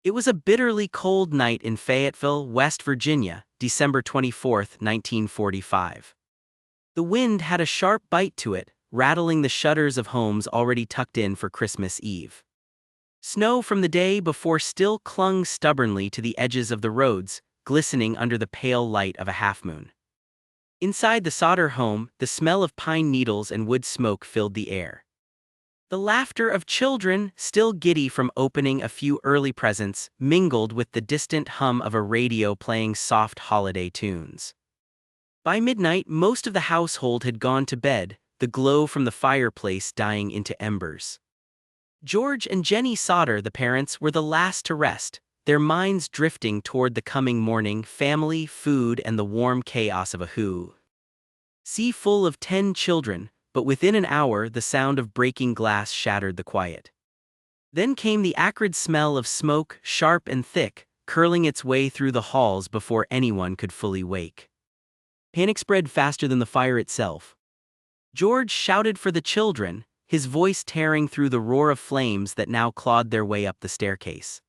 It was a bitterly cold night in Fayetteville, West Virginia, December 24, 1945. The wind had a sharp bite to it, rattling the shutters of homes already tucked in for Christmas Eve. Snow from the day before still clung stubbornly to the edges of the roads, glistening under the pale light of a half-moon. Inside the Sodder home, the smell of pine needles and wood smoke filled the air. The laughter of children, still giddy from opening a few early presents, mingled with the distant hum of a radio playing soft holiday tunes. By midnight, most of the household had gone to bed, the glow from the fireplace dying into embers. George and Jenny Sodder, the parents, were the last to rest, their minds drifting toward the coming morning, family, food, and the warm chaos of a sea full of 10 children, but within an hour the sound of breaking glass shattered the quiet. Then came the acrid smell of smoke, sharp and thick, curling its way through the halls before anyone could fully wake. Panic spread faster than the fire itself. George shouted for the children, his voice tearing through the roar of flames that now clawed their way up the staircase.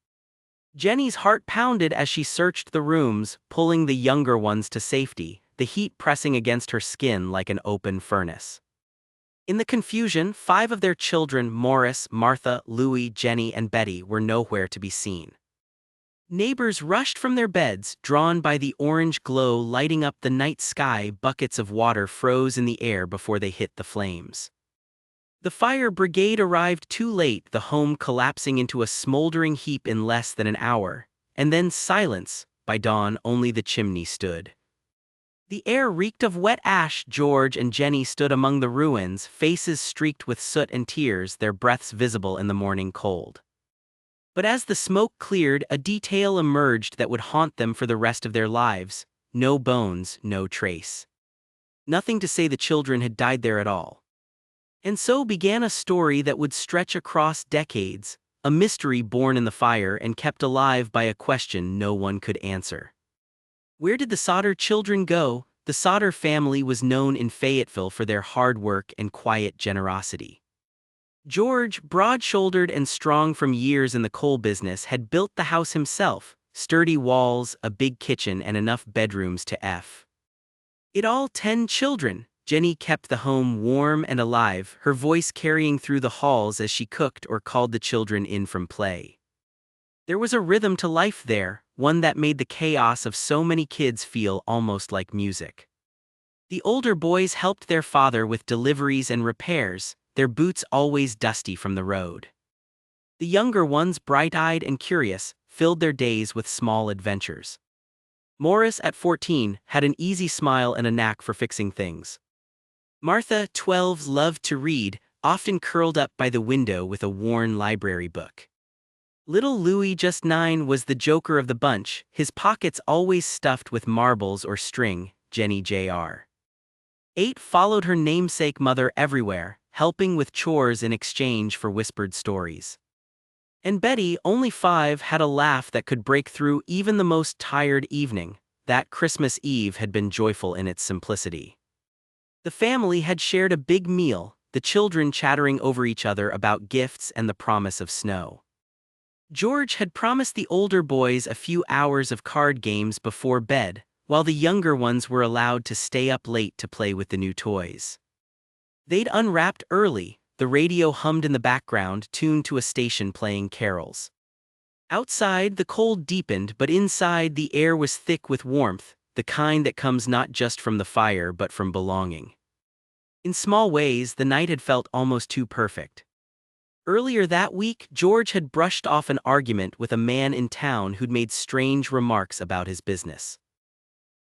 Jenny's heart pounded as she searched the rooms, pulling the younger ones to safety, the heat pressing against her skin like an open furnace. In the confusion, 5 of their children, Morris, Martha, Louie, Jenny, and Betty, were nowhere to be seen. Neighbors rushed from their beds, drawn by the orange glow lighting up the night sky. Buckets of water froze in the air before they hit the flames. The fire brigade arrived too late, the home collapsing into a smoldering heap in less than an hour, and then silence. By dawn, only the chimney stood. The air reeked of wet ash. George and Jenny stood among the ruins, faces streaked with soot and tears, their breaths visible in the morning cold. But as the smoke cleared, a detail emerged that would haunt them for the rest of their lives. No bones, no trace. Nothing to say the children had died there at all. And so began a story that would stretch across decades, a mystery born in the fire and kept alive by a question no one could answer. Where did the Sodder children go? The Sodder family was known in Fayetteville for their hard work and quiet generosity. George, broad-shouldered and strong from years in the coal business, had built the house himself, sturdy walls, a big kitchen, and enough bedrooms to f it all. 10 children. Jenny kept the home warm and alive, her voice carrying through the halls as she cooked or called the children in from play. There was a rhythm to life there, one that made the chaos of so many kids feel almost like music. The older boys helped their father with deliveries and repairs, their boots always dusty from the road. The younger ones, bright-eyed and curious, filled their days with small adventures. Morris, at 14, had an easy smile and a knack for fixing things. Martha, 12, loved to read, often curled up by the window with a worn library book. Little Louie, just 9, was the joker of the bunch, his pockets always stuffed with marbles or string. Jenny, Jr. 8, followed her namesake mother everywhere, helping with chores in exchange for whispered stories. And Betty, only 5, had a laugh that could break through even the most tired evening. That Christmas Eve had been joyful in its simplicity. The family had shared a big meal, the children chattering over each other about gifts and the promise of snow. George had promised the older boys a few hours of card games before bed, while the younger ones were allowed to stay up late to play with the new toys. They'd unwrapped early, the radio hummed in the background, tuned to a station playing carols. Outside, the cold deepened, but inside the air was thick with warmth, the kind that comes not just from the fire but from belonging. In small ways, the night had felt almost too perfect. Earlier that week, George had brushed off an argument with a man in town who'd made strange remarks about his business.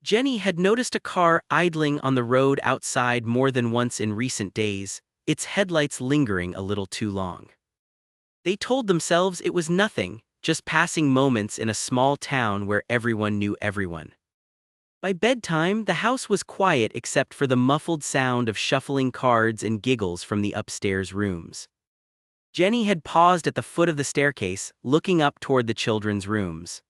Jenny had noticed a car idling on the road outside more than once in recent days, its headlights lingering a little too long. They told themselves it was nothing, just passing moments in a small town where everyone knew everyone. By bedtime, the house was quiet except for the muffled sound of shuffling cards and giggles from the upstairs rooms. Jenny had paused at the foot of the staircase, looking up toward the children's rooms.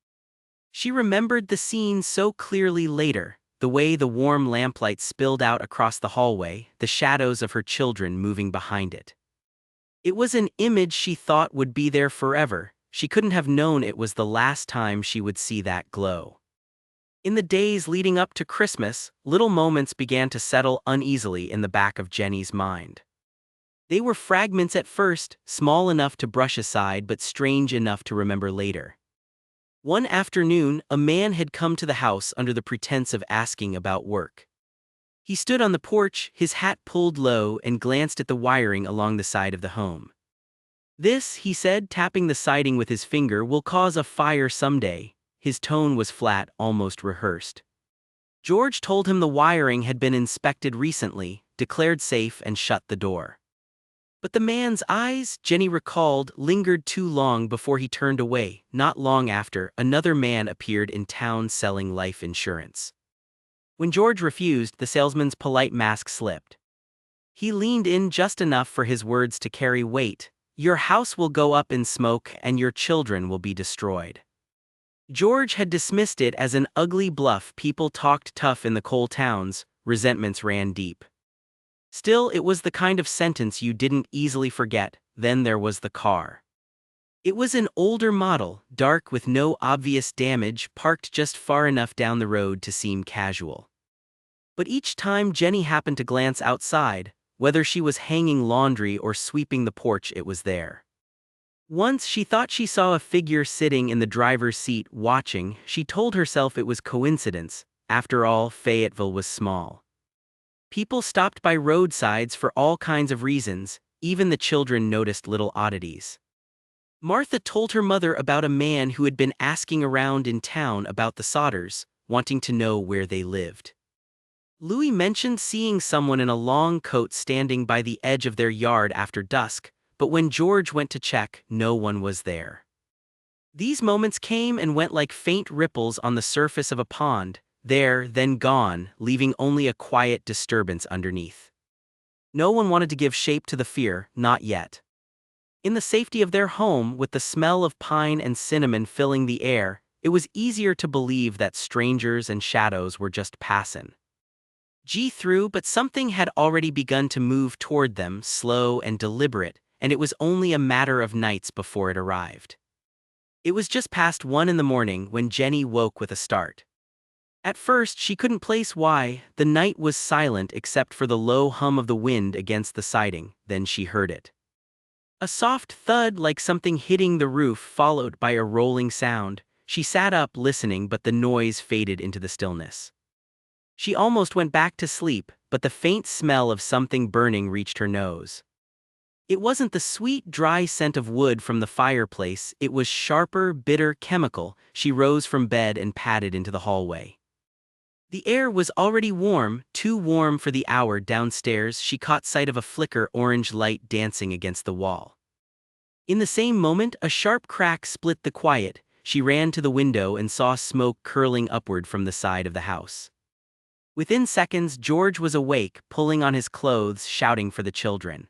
She remembered the scene so clearly later, the way the warm lamplight spilled out across the hallway, the shadows of her children moving behind it. It was an image she thought would be there forever, she couldn't have known it was the last time she would see that glow. In the days leading up to Christmas, little moments began to settle uneasily in the back of Jenny's mind. They were fragments at first, small enough to brush aside but strange enough to remember later. One afternoon, a man had come to the house under the pretense of asking about work. He stood on the porch, his hat pulled low, and glanced at the wiring along the side of the home. "This," he said, tapping the siding with his finger, "will cause a fire someday." His tone was flat, almost rehearsed. George told him the wiring had been inspected recently, declared safe, and shut the door. But the man's eyes, Jenny recalled, lingered too long before he turned away. Not long after, another man appeared in town selling life insurance. When George refused, the salesman's polite mask slipped. He leaned in just enough for his words to carry weight. "Your house will go up in smoke and your children will be destroyed." George had dismissed it as an ugly bluff. People talked tough in the coal towns, resentments ran deep. Still, it was the kind of sentence you didn't easily forget. Then there was the car. It was an older model, dark with no obvious damage, parked just far enough down the road to seem casual. But each time Jenny happened to glance outside, whether she was hanging laundry or sweeping the porch, it was there. Once she thought she saw a figure sitting in the driver's seat watching. She told herself it was coincidence. After all, Fayetteville was small. People stopped by roadsides for all kinds of reasons. Even the children noticed little oddities. Martha told her mother about a man who had been asking around in town about the Sodders, wanting to know where they lived. Louis mentioned seeing someone in a long coat standing by the edge of their yard after dusk, but when George went to check, no one was there. These moments came and went like faint ripples on the surface of a pond, there, then gone, leaving only a quiet disturbance underneath. No one wanted to give shape to the fear, not yet. In the safety of their home, with the smell of pine and cinnamon filling the air, it was easier to believe that strangers and shadows were just passing through, but something had already begun to move toward them, slow and deliberate, and it was only a matter of nights before it arrived. It was just past 1 in the morning when Jenny woke with a start. At first, she couldn't place why. The night was silent except for the low hum of the wind against the siding. Then she heard it. A soft thud like something hitting the roof, followed by a rolling sound. She sat up listening, but the noise faded into the stillness. She almost went back to sleep, but the faint smell of something burning reached her nose. It wasn't the sweet, dry scent of wood from the fireplace. It was sharper, bitter, chemical. She rose from bed and padded into the hallway. The air was already warm, too warm for the hour. Downstairs, she caught sight of a flicker orange light dancing against the wall. In the same moment, a sharp crack split the quiet. She ran to the window and saw smoke curling upward from the side of the house. Within seconds, George was awake, pulling on his clothes, shouting for the children.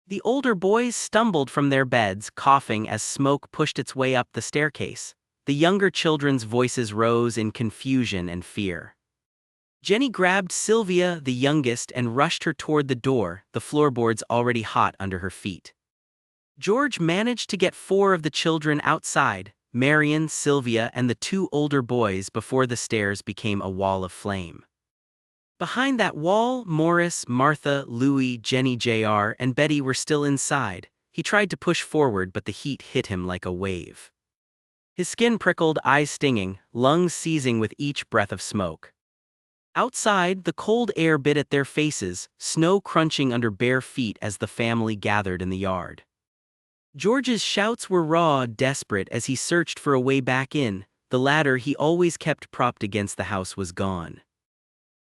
The older boys stumbled from their beds, coughing as smoke pushed its way up the staircase. The younger children's voices rose in confusion and fear. Jenny grabbed Sylvia, the youngest, and rushed her toward the door, the floorboards already hot under her feet. George managed to get 4 of the children outside, Marion, Sylvia, and the 2 older boys, before the stairs became a wall of flame. Behind that wall, Morris, Martha, Louis, Jenny, Jr., and Betty were still inside. He tried to push forward, but the heat hit him like a wave. His skin prickled, eyes stinging, lungs seizing with each breath of smoke. Outside, the cold air bit at their faces, snow crunching under bare feet as the family gathered in the yard. George's shouts were raw, desperate, as he searched for a way back in. The ladder he always kept propped against the house was gone.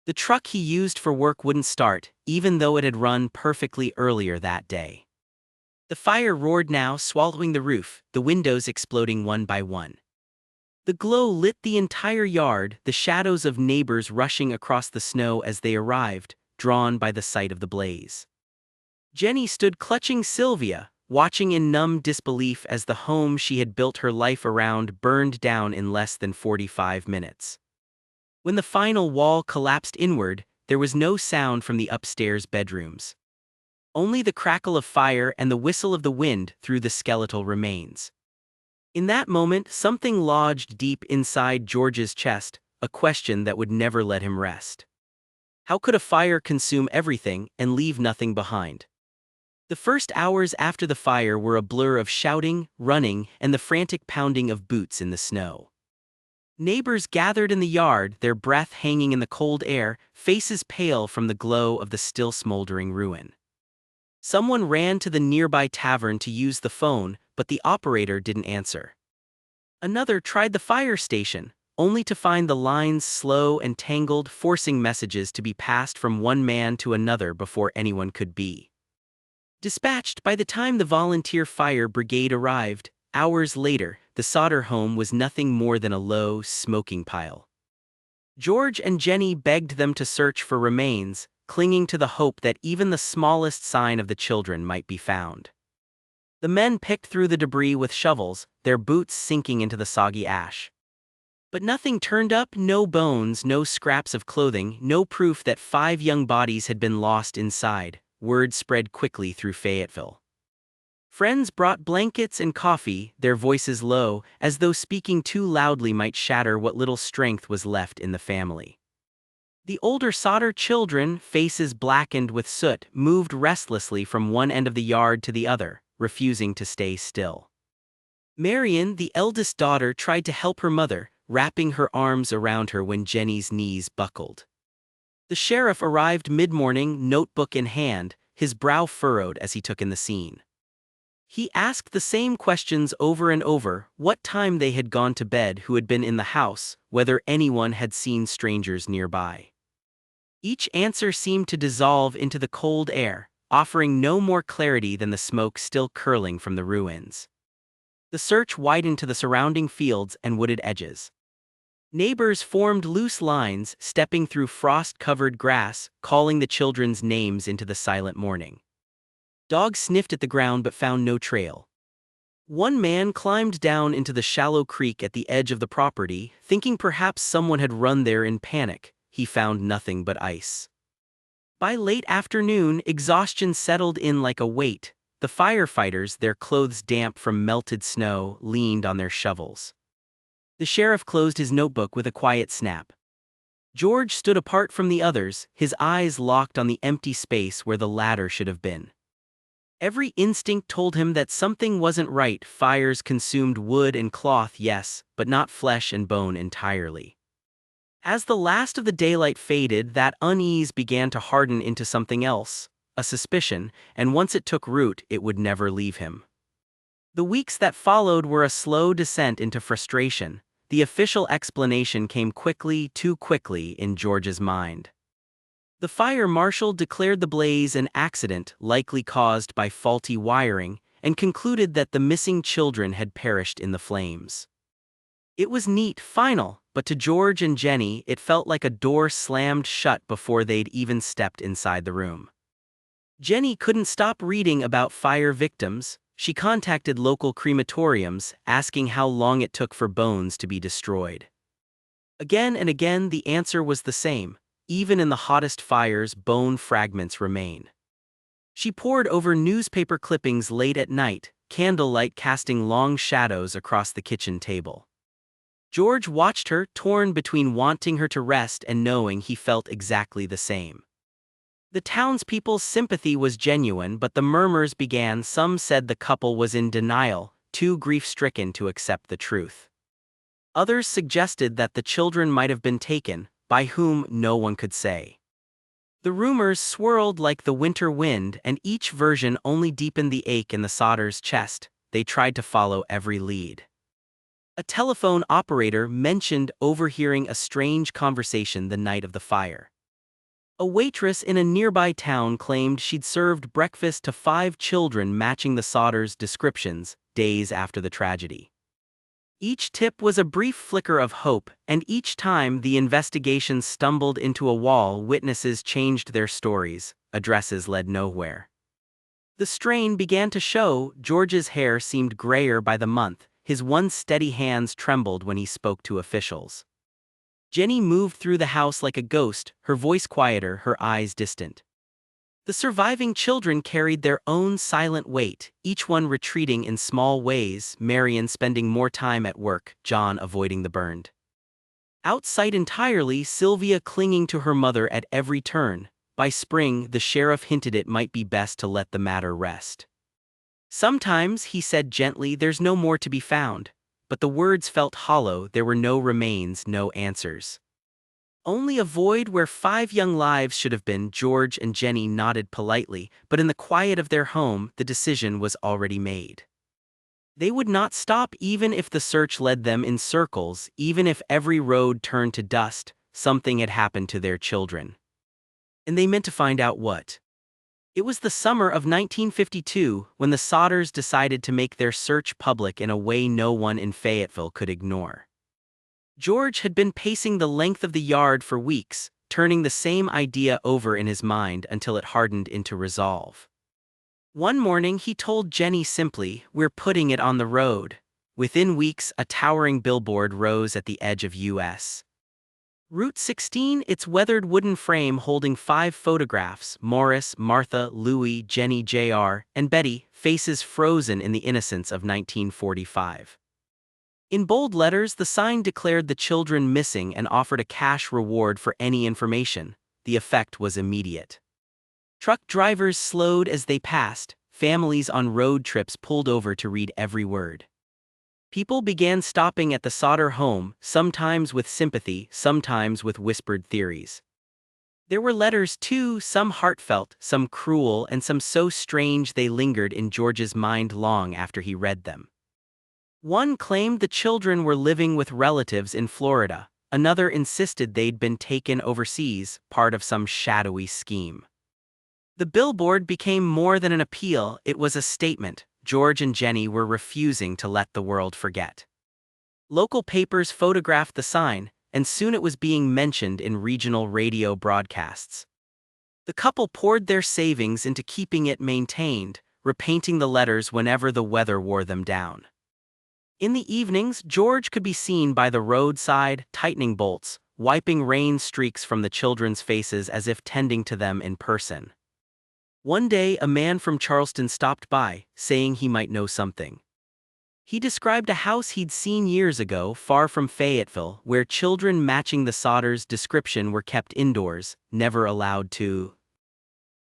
The truck he used for work wouldn't start, even though it had run perfectly earlier that day. The fire roared now, swallowing the roof, the windows exploding one by one. The glow lit the entire yard, the shadows of neighbors rushing across the snow as they arrived, drawn by the sight of the blaze. Jenny stood clutching Sylvia, watching in numb disbelief as the home she had built her life around burned down in less than 45 minutes. When the final wall collapsed inward, there was no sound from the upstairs bedrooms. Only the crackle of fire and the whistle of the wind through the skeletal remains. In that moment, something lodged deep inside George's chest, a question that would never let him rest. How could a fire consume everything and leave nothing behind? The first hours after the fire were a blur of shouting, running, and the frantic pounding of boots in the snow. Neighbors gathered in the yard, their breath hanging in the cold air, faces pale from the glow of the still smoldering ruin. Someone ran to the nearby tavern to use the phone, but the operator didn't answer. Another tried the fire station, only to find the lines slow and tangled, forcing messages to be passed from one man to another before anyone could be dispatched. By the time the volunteer fire brigade arrived, hours later, the Sodder home was nothing more than a low, smoking pile. George and Jenny begged them to search for remains, clinging to the hope that even the smallest sign of the children might be found. The men picked through the debris with shovels, their boots sinking into the soggy ash. But nothing turned up, no bones, no scraps of clothing, no proof that 5 young bodies had been lost inside. Word spread quickly through Fayetteville. Friends brought blankets and coffee, their voices low, as though speaking too loudly might shatter what little strength was left in the family. The older Sodder children, faces blackened with soot, moved restlessly from one end of the yard to the other, refusing to stay still. Marion, the eldest daughter, tried to help her mother, wrapping her arms around her when Jenny's knees buckled. The sheriff arrived mid-morning, notebook in hand, his brow furrowed as he took in the scene. He asked the same questions over and over: what time they had gone to bed, who had been in the house, whether anyone had seen strangers nearby. Each answer seemed to dissolve into the cold air, offering no more clarity than the smoke still curling from the ruins. The search widened to the surrounding fields and wooded edges. Neighbors formed loose lines, stepping through frost-covered grass, calling the children's names into the silent morning. Dogs sniffed at the ground but found no trail. One man climbed down into the shallow creek at the edge of the property, thinking perhaps someone had run there in panic. He found nothing but ice. By late afternoon, exhaustion settled in like a weight. The firefighters, their clothes damp from melted snow, leaned on their shovels. The sheriff closed his notebook with a quiet snap. George stood apart from the others, his eyes locked on the empty space where the ladder should have been. Every instinct told him that something wasn't right. Fires consumed wood and cloth, yes, but not flesh and bone entirely. As the last of the daylight faded, that unease began to harden into something else, a suspicion, and once it took root, it would never leave him. The weeks that followed were a slow descent into frustration. The official explanation came quickly, too quickly, in George's mind. The fire marshal declared the blaze an accident likely caused by faulty wiring, and concluded that the missing children had perished in the flames. It was neat, final, but to George and Jenny it felt like a door slammed shut before they'd even stepped inside the room. Jenny couldn't stop reading about fire victims. She contacted local crematoriums, asking how long it took for bones to be destroyed. Again and again the answer was the same: even in the hottest fires, bone fragments remain. She pored over newspaper clippings late at night, candlelight casting long shadows across the kitchen table. George watched her, torn between wanting her to rest and knowing he felt exactly the same. The townspeople's sympathy was genuine, but the murmurs began. Some said the couple was in denial, too grief-stricken to accept the truth. Others suggested that the children might have been taken, by whom no one could say. The rumors swirled like the winter wind, and each version only deepened the ache in the Sodders' chest. They tried to follow every lead. A telephone operator mentioned overhearing a strange conversation the night of the fire. A waitress in a nearby town claimed she'd served breakfast to 5 children matching the Sodders' descriptions, days after the tragedy. Each tip was a brief flicker of hope, and each time the investigation stumbled into a wall, witnesses changed their stories, addresses led nowhere. The strain began to show. George's hair seemed grayer by the month, his once steady hands trembled when he spoke to officials. Jenny moved through the house like a ghost, her voice quieter, her eyes distant. The surviving children carried their own silent weight, each one retreating in small ways, Marion spending more time at work, John avoiding the burned out sight entirely, Sylvia clinging to her mother at every turn. By spring, the sheriff hinted it might be best to let the matter rest. Sometimes, he said gently, there's no more to be found. But the words felt hollow, there were no remains, no answers. Only a void where 5 young lives should have been. George and Jenny nodded politely, but in the quiet of their home, the decision was already made. They would not stop even if the search led them in circles, even if every road turned to dust. Something had happened to their children. And they meant to find out what. It was the summer of 1952 when the Sodders decided to make their search public in a way no one in Fayetteville could ignore. George had been pacing the length of the yard for weeks, turning the same idea over in his mind until it hardened into resolve. One morning he told Jenny simply, "We're putting it on the road." Within weeks, a towering billboard rose at the edge of U.S. Route 16, its weathered wooden frame holding 5 photographs: Morris, Martha, Louie, Jenny, J.R., and Betty, faces frozen in the innocence of 1945. In bold letters, the sign declared the children missing and offered a cash reward for any information. The effect was immediate. Truck drivers slowed as they passed, families on road trips pulled over to read every word. People began stopping at the Sodder home, sometimes with sympathy, sometimes with whispered theories. There were letters too, some heartfelt, some cruel, and some so strange they lingered in George's mind long after he read them. One claimed the children were living with relatives in Florida. Another insisted they'd been taken overseas, part of some shadowy scheme. The billboard became more than an appeal, it was a statement. George and Jenny were refusing to let the world forget. Local papers photographed the sign, and soon it was being mentioned in regional radio broadcasts. The couple poured their savings into keeping it maintained, repainting the letters whenever the weather wore them down. In the evenings, George could be seen by the roadside, tightening bolts, wiping rain streaks from the children's faces as if tending to them in person. One day, a man from Charleston stopped by, saying he might know something. He described a house he'd seen years ago, far from Fayetteville, where children matching the Sodders' description were kept indoors, never allowed to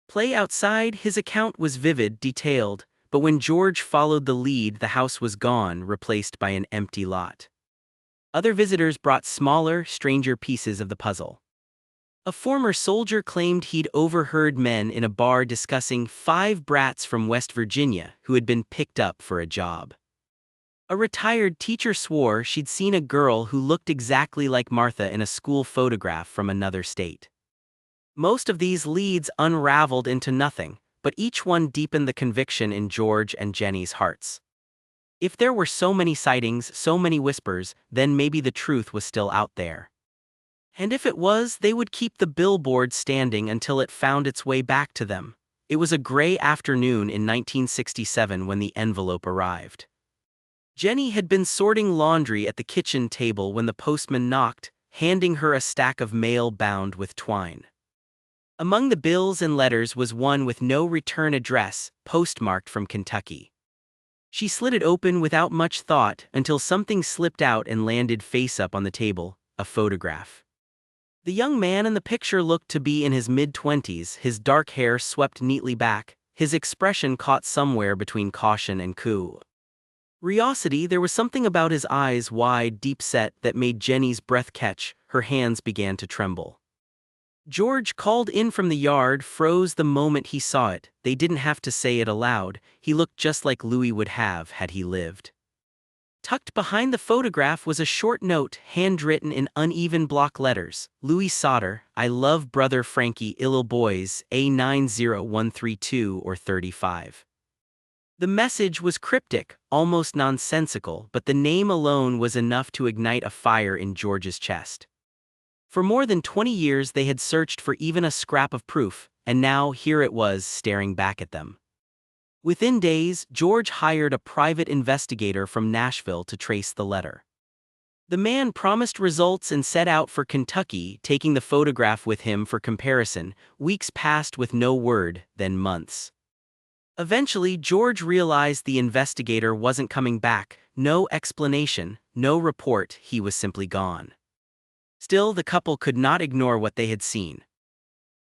play outside. His account was vivid, detailed, but when George followed the lead, the house was gone, replaced by an empty lot. Other visitors brought smaller, stranger pieces of the puzzle. A former soldier claimed he'd overheard men in a bar discussing 5 brats from West Virginia who had been picked up for a job. A retired teacher swore she'd seen a girl who looked exactly like Martha in a school photograph from another state. Most of these leads unraveled into nothing, but each one deepened the conviction in George and Jenny's hearts. If there were so many sightings, so many whispers, then maybe the truth was still out there. And if it was, they would keep the billboard standing until it found its way back to them. It was a gray afternoon in 1967 when the envelope arrived. Jenny had been sorting laundry at the kitchen table when the postman knocked, handing her a stack of mail bound with twine. Among the bills and letters was one with no return address, postmarked from Kentucky. She slid it open without much thought until something slipped out and landed face up on the table, a photograph. The young man in the picture looked to be in his mid-20s, his dark hair swept neatly back, his expression caught somewhere between caution and curiosity. There was something about his eyes, wide, deep-set, that made Jenny's breath catch. Her hands began to tremble. George, called in from the yard, froze the moment he saw it. They didn't have to say it aloud. He looked just like Louis would have had he lived. Tucked behind the photograph was a short note, handwritten in uneven block letters. Louis Sodder, I love brother Frankie, Illil Boys, A90132 or 35. The message was cryptic, almost nonsensical, but the name alone was enough to ignite a fire in George's chest. For more than 20 years they had searched for even a scrap of proof, and now here it was staring back at them. Within days, George hired a private investigator from Nashville to trace the letter. The man promised results and set out for Kentucky, taking the photograph with him for comparison. Weeks passed with no word, then months. Eventually, George realized the investigator wasn't coming back. No explanation, no report, he was simply gone. Still, the couple could not ignore what they had seen.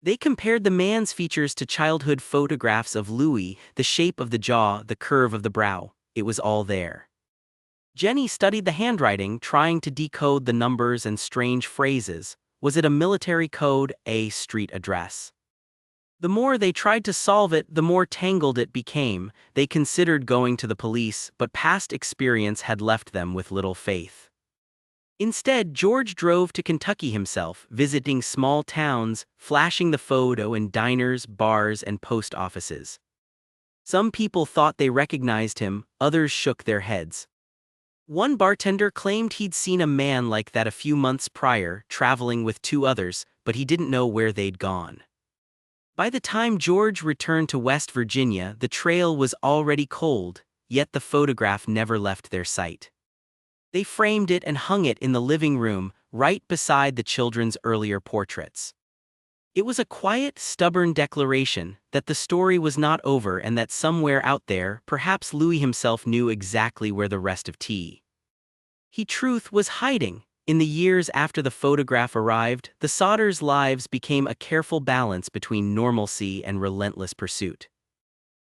They compared the man's features to childhood photographs of Louis, the shape of the jaw, the curve of the brow. It was all there. Jenny studied the handwriting, trying to decode the numbers and strange phrases. Was it a military code, a street address? The more they tried to solve it, the more tangled it became. They considered going to the police, but past experience had left them with little faith. Instead, George drove to Kentucky himself, visiting small towns, flashing the photo in diners, bars, and post offices. Some people thought they recognized him, others shook their heads. One bartender claimed he'd seen a man like that a few months prior, traveling with two others, but he didn't know where they'd gone. By the time George returned to West Virginia, the trail was already cold, yet the photograph never left their sight. They framed it and hung it in the living room, right beside the children's earlier portraits. It was a quiet, stubborn declaration that the story was not over and that somewhere out there, perhaps Louis himself knew exactly where the rest of truth was hiding. In the years after the photograph arrived, the Sodders' lives became a careful balance between normalcy and relentless pursuit.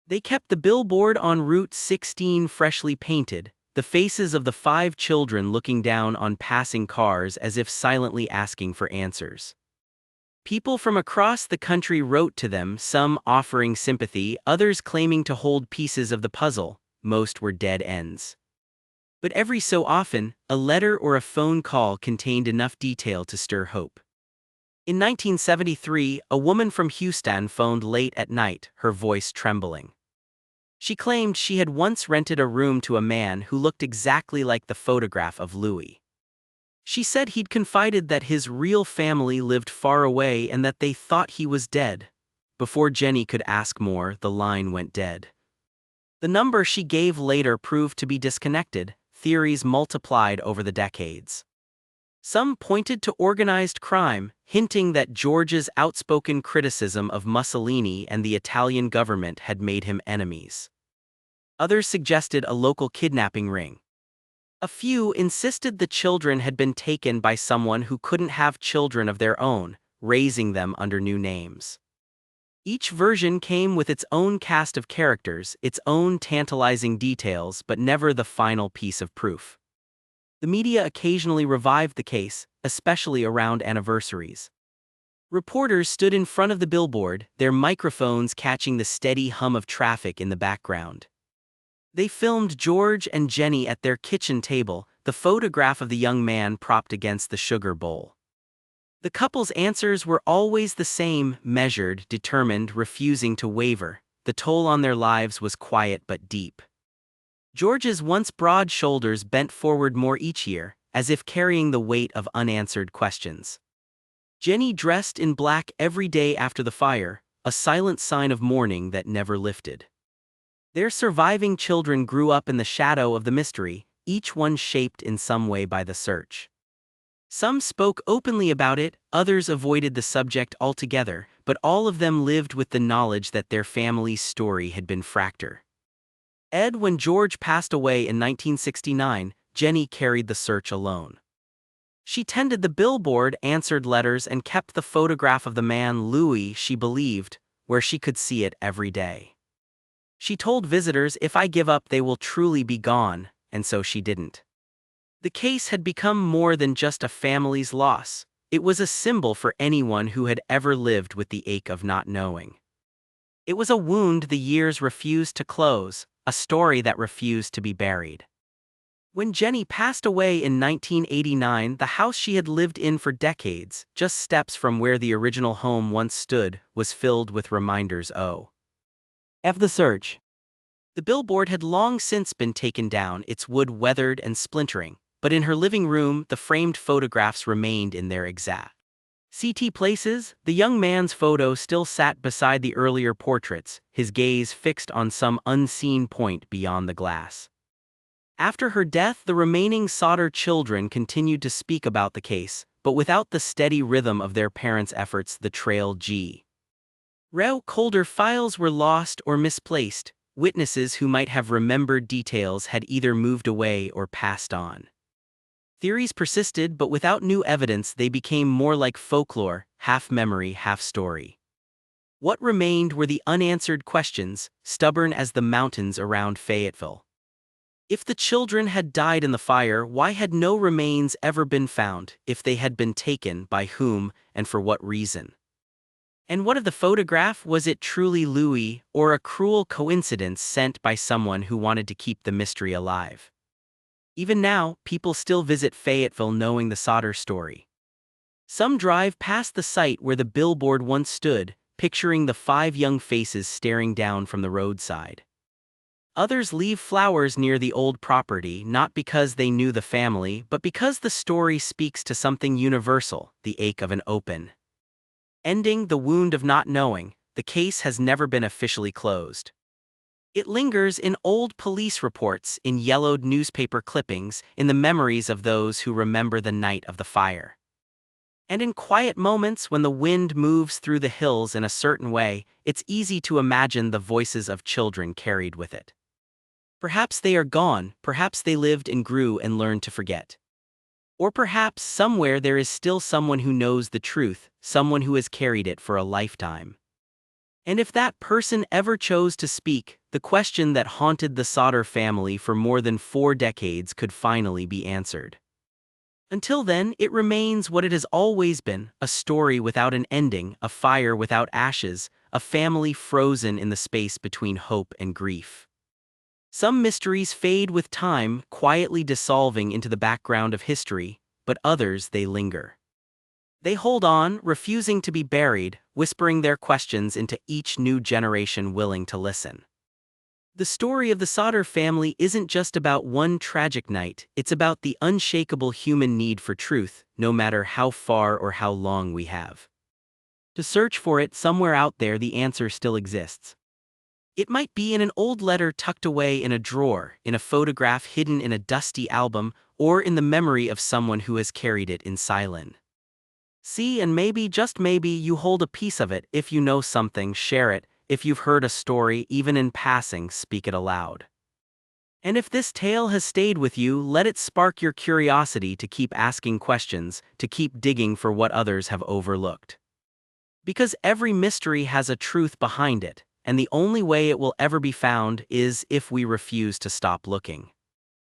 They kept the billboard on Route 16 freshly painted, the faces of the 5 children looking down on passing cars as if silently asking for answers. People from across the country wrote to them, some offering sympathy, others claiming to hold pieces of the puzzle. Most were dead ends. But every so often, a letter or a phone call contained enough detail to stir hope. In 1973, a woman from Houston phoned late at night, her voice trembling. She claimed she had once rented a room to a man who looked exactly like the photograph of Louis. She said he'd confided that his real family lived far away and that they thought he was dead. Before Jenny could ask more, the line went dead. The number she gave later proved to be disconnected. Theories multiplied over the decades. Some pointed to organized crime, hinting that George's outspoken criticism of Mussolini and the Italian government had made him enemies. Others suggested a local kidnapping ring. A few insisted the children had been taken by someone who couldn't have children of their own, raising them under new names. Each version came with its own cast of characters, its own tantalizing details, but never the final piece of proof. The media occasionally revived the case, especially around anniversaries. Reporters stood in front of the billboard, their microphones catching the steady hum of traffic in the background. They filmed George and Jenny at their kitchen table, the photograph of the young man propped against the sugar bowl. The couple's answers were always the same, measured, determined, refusing to waver. The toll on their lives was quiet but deep. George's once broad shoulders bent forward more each year, as if carrying the weight of unanswered questions. Jenny dressed in black every day after the fire, a silent sign of mourning that never lifted. Their surviving children grew up in the shadow of the mystery, each one shaped in some way by the search. Some spoke openly about it, others avoided the subject altogether, but all of them lived with the knowledge that their family's story had been fractured. When George passed away in 1969, Jenny carried the search alone. She tended the billboard, answered letters, and kept the photograph of the man Louis she believed, where she could see it every day. She told visitors, "If I give up, they will truly be gone," and so she didn't. The case had become more than just a family's loss. It was a symbol for anyone who had ever lived with the ache of not knowing. It was a wound the years refused to close, a story that refused to be buried. When Jenny passed away in 1989, the house she had lived in for decades, just steps from where the original home once stood, was filled with reminders of the search. The billboard had long since been taken down, its wood weathered and splintering, but in her living room, the framed photographs remained in their exact places. The young man's photo still sat beside the earlier portraits, his gaze fixed on some unseen point beyond the glass. After her death, the remaining Sodder children continued to speak about the case, but without the steady rhythm of their parents' efforts. The trail G. Reo colder files were lost or misplaced. Witnesses who might have remembered details had either moved away or passed on. Theories persisted, but without new evidence they became more like folklore, half memory, half story. What remained were the unanswered questions, stubborn as the mountains around Fayetteville. If the children had died in the fire, why had no remains ever been found? If they had been taken, by whom, and for what reason? And what of the photograph? Was it truly Louis, or a cruel coincidence sent by someone who wanted to keep the mystery alive? Even now, people still visit Fayetteville knowing the Sodder story. Some drive past the site where the billboard once stood, picturing the 5 young faces staring down from the roadside. Others leave flowers near the old property, not because they knew the family, but because the story speaks to something universal, the ache of an open ending, the wound of not knowing. The case has never been officially closed. It lingers in old police reports, in yellowed newspaper clippings, in the memories of those who remember the night of the fire. And in quiet moments when the wind moves through the hills in a certain way, it's easy to imagine the voices of children carried with it. Perhaps they are gone, perhaps they lived and grew and learned to forget. Or perhaps somewhere there is still someone who knows the truth, someone who has carried it for a lifetime. And if that person ever chose to speak, the question that haunted the Sodder family for more than 4 decades could finally be answered. Until then, it remains what it has always been, a story without an ending, a fire without ashes, a family frozen in the space between hope and grief. Some mysteries fade with time, quietly dissolving into the background of history, but others they linger. They hold on, refusing to be buried, whispering their questions into each new generation willing to listen. The story of the Sodder family isn't just about one tragic night, it's about the unshakable human need for truth, no matter how far or how long we have to search for it. Somewhere out there the answer still exists. It might be in an old letter tucked away in a drawer, in a photograph hidden in a dusty album, or in the memory of someone who has carried it in silence. See, and maybe, just maybe, you hold a piece of it. If you know something, share it. If you've heard a story, even in passing, speak it aloud. And if this tale has stayed with you, let it spark your curiosity to keep asking questions, to keep digging for what others have overlooked. Because every mystery has a truth behind it, and the only way it will ever be found is if we refuse to stop looking.